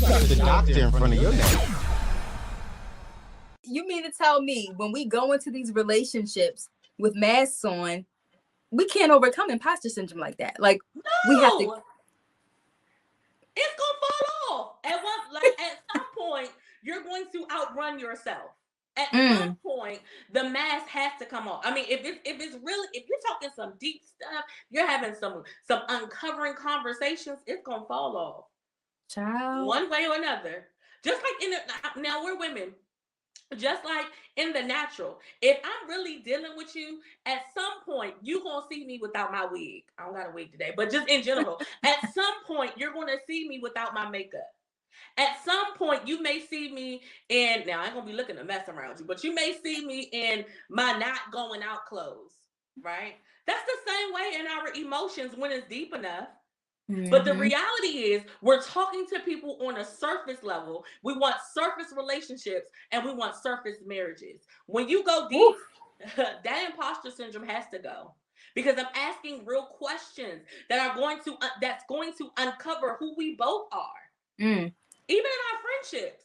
Put the doctor in front of your name. You mean to tell me when we go into these relationships with masks on, we can't overcome imposter syndrome like that? Like, we have to. It's gonna fall off at some point. You're going to outrun yourself. At some point, the mask has to come off. I mean, if you're talking some deep stuff, you're having some uncovering conversations, it's gonna fall off. Child. One way or another. Just like now we're women. Just like in the natural, if I'm really dealing with you, at some point you're gonna see me without my wig. I don't got a wig today, but just in general, at some point you're gonna see me without my makeup. At some point you may see me in, now I ain't gonna be looking to mess around you, but you may see me in my not going out clothes, right? That's the same way in our emotions when it's deep enough. But the reality is, we're talking to people on a surface level. We want surface relationships and we want surface marriages. When you go deep, that imposter syndrome has to go, because I'm asking real questions that's going to uncover who we both are. Even in our friendships,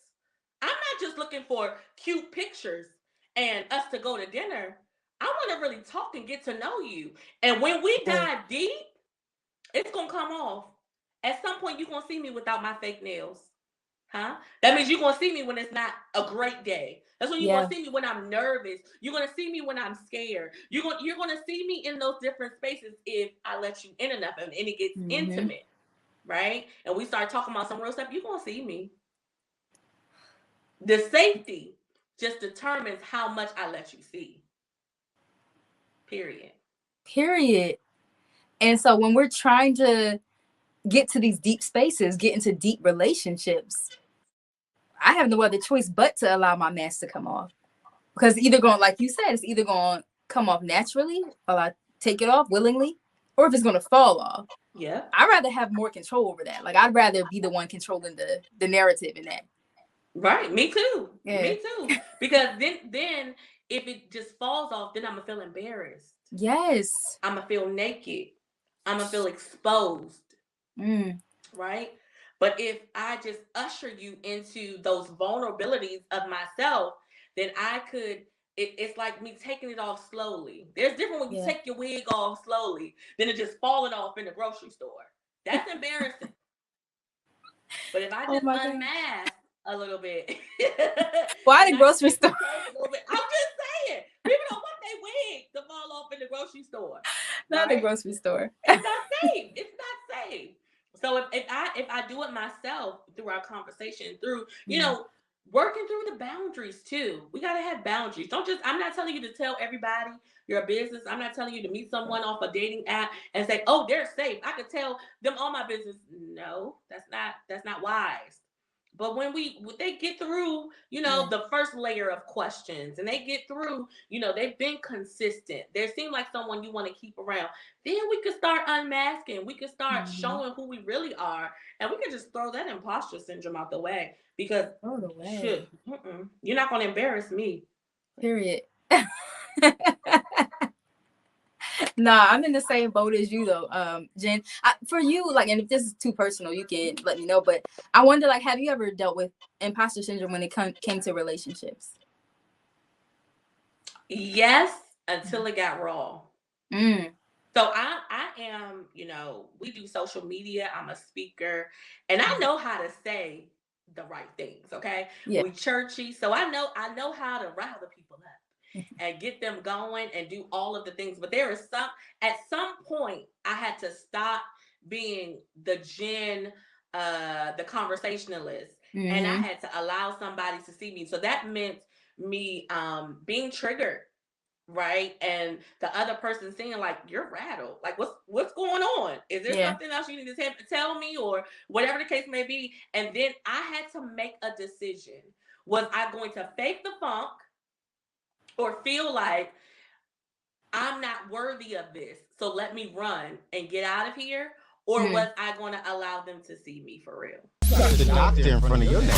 I'm not just looking for cute pictures and us to go to dinner. I want to really talk and get to know you. And when we dive deep, it's going to come off. At some point, you're going to see me without my fake nails. Huh? That means you're going to see me when it's not a great day. That's when you're going to see me when I'm nervous. You're going to see me when I'm scared. You're going to see me in those different spaces if I let you in enough and it gets intimate. Right? And we start talking about some real stuff. You're going to see me. The safety just determines how much I let you see. Period. And so when we're trying to get to these deep spaces, get into deep relationships, I have no other choice but to allow my mask to come off. Because either going, like you said, it's either going to come off naturally, or I take it off willingly, or if it's going to fall off. Yeah. I'd rather have more control over that. Like, I'd rather be the one controlling the narrative in that. Right. Me too. Yeah. Me too. Because then if it just falls off, then I'm going to feel embarrassed. Yes. I'm going to feel naked. I'm going to feel exposed. Right? But if I just usher you into those vulnerabilities of myself, then it's like me taking it off slowly. There's different when you take your wig off slowly than it just falling off in the grocery store. That's embarrassing. But if I just unmask a little bit. Why the grocery store? I'm just saying. People don't want their wigs to fall off in the grocery store. Not the grocery store. It's not safe. It's not safe. So if I do it myself through our conversation, through, working through the boundaries too. We got to have boundaries. I'm not telling you to tell everybody your business. I'm not telling you to meet someone off a dating app and say, oh, they're safe. I could tell them all my business. No, that's not wise. But when they get through, the first layer of questions, and they get through, they've been consistent. They seem like someone you want to keep around. Then we could start unmasking. We could start showing who we really are. And we could just throw that imposter syndrome out the way. Because you're not going to embarrass me. Period. Nah, I'm in the same boat as you though, Jen. For you, like, and if this is too personal, you can let me know. But I wonder, like, have you ever dealt with imposter syndrome when it came to relationships? Yes, until it got raw. So I am, we do social media. I'm a speaker, and I know how to say the right things. Okay, we churchy, so I know how to rile the people up and get them going and do all of the things. But at some point I had to stop being the Jen, the conversationalist, and I had to allow somebody to see me. So that meant me being triggered, right? And the other person seeing like, you're rattled. Like, what's going on? Is there something else you need to tell me, or whatever the case may be? And then I had to make a decision. Was I going to fake the funk or feel like I'm not worthy of this, so let me run and get out of here? Or was I going to allow them to see me for real? Put the doctor in front of your name.